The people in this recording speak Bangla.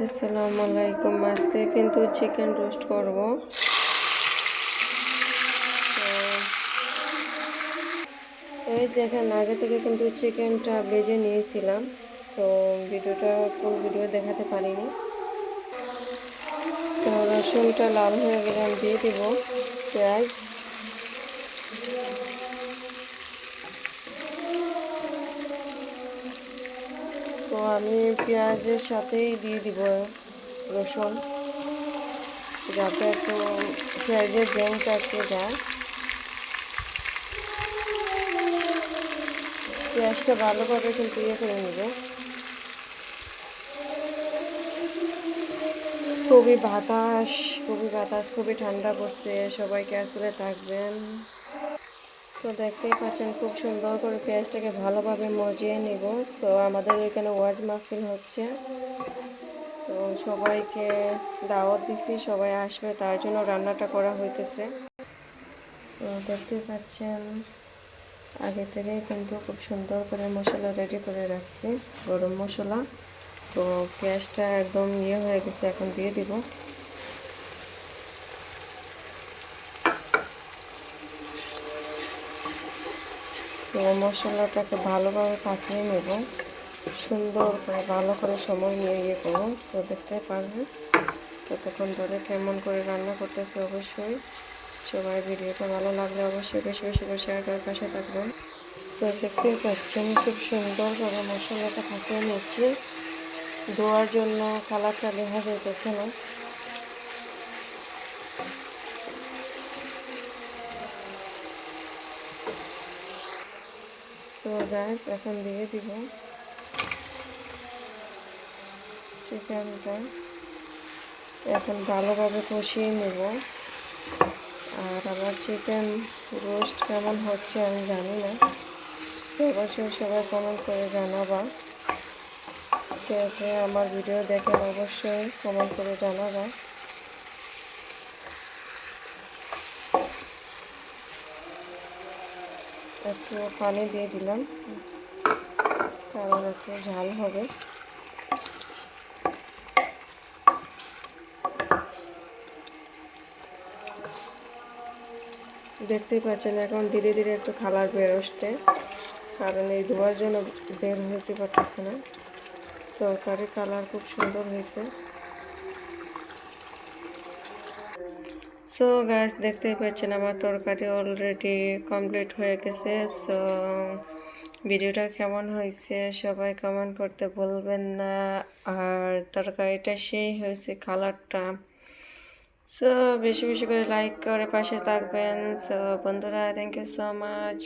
আসসালামু আলাইকুম। আজকে কিন্তু চিকেন রোস্ট করব। তো এই দেখেন, আগে থেকে কিন্তু চিকেনটা ভেজে নিয়েছিলাম। তো ভিডিওটা ফুল ভিডিও দেখাতে পারিনি। তো রসুনটা লাল হয়ে গেলে আমি দিয়ে দেব পেঁয়াজ। তো আমি পেঁয়াজের সাথেই দিয়ে দিব রসুন, যাতে একটু পেঁয়াজের ঝালটা একটু যায়। পেঁয়াজটা ভালোভাবে কিন্তু করে নেব। খুবই বাতাস, খুবই ঠান্ডা পড়ছে। সবাই কেয়ারফুলে থাকবেন। তো দেখতেই পাচ্ছেন, খুব সুন্দর করে পেঁয়াজটাকে ভালোভাবে মজিয়ে নিব। তো আমাদের এখানে ওয়াজ মাহফিল হচ্ছে, তো সবাইকে দাওয়াত দিছি, সবাই আসবে, তার জন্য রান্নাটা করা হইতেছে। তো দেখতেই পাচ্ছেন, আগে থেকেই কিন্তু খুব সুন্দর করে মশলা রেডি করে রাখছি, গরম মশলা। তো পেঁয়াজটা একদম হয়ে গেছে, এখন দিয়ে দিব। তো মশলাটাকে ভালোভাবে পাকিয়ে নেব, সুন্দর করে ভালো করে সময় নিয়ে করুন। তো দেখতে পারবেন ততক্ষণ ধরে কেমন করে রান্না করতেছে। অবশ্যই সবাই ভিডিওটা ভালো লাগলে অবশ্যই বেশি বেশি করে শেয়ার করে পাশে থাকবেন। তো দেখতেই পাচ্ছেন, খুব সুন্দর করে মশলাটা পাকিয়ে নিচ্ছি। ধোয়ার জন্য কালারটা দেখা যাইতেছে না। তো গ্যাস এখন দিয়ে দিব চিকেনটা। এখন ভালোভাবে কষিয়ে নেব। আর আমার চিকেন রোস্ট কেমন হচ্ছে আমি জানি না, অবশ্যই সবাই কমেন্ট করে জানাবা। কে আমার ভিডিও দেখেন অবশ্যই কমেন্ট করে জানাবা। একটু পানি দিয়ে দিলাম, কারণ একটু ঝাল হবে। দেখতেই পাচ্ছেন, এখন ধীরে ধীরে একটু কালার বের আসছে, কারণ এই ধোয়ার জন্য বের হতে পারতেছে না। তরকারির কালার খুব সুন্দর হয়েছে। সো গাইস, দেখতেই পাচ্ছেন আমার তরকারি অলরেডি কমপ্লিট হয়ে গেছে। সো ভিডিওটা কেমন হয়েছে সবাই কমেন্ট করতে ভুলবেন না। আর তরকারিটা সেই হয়েছে, কালারটা। সো বেশি বেশি করে লাইক করে পাশে থাকবেন। সো বন্ধুরা, থ্যাংক ইউ সো মাচ।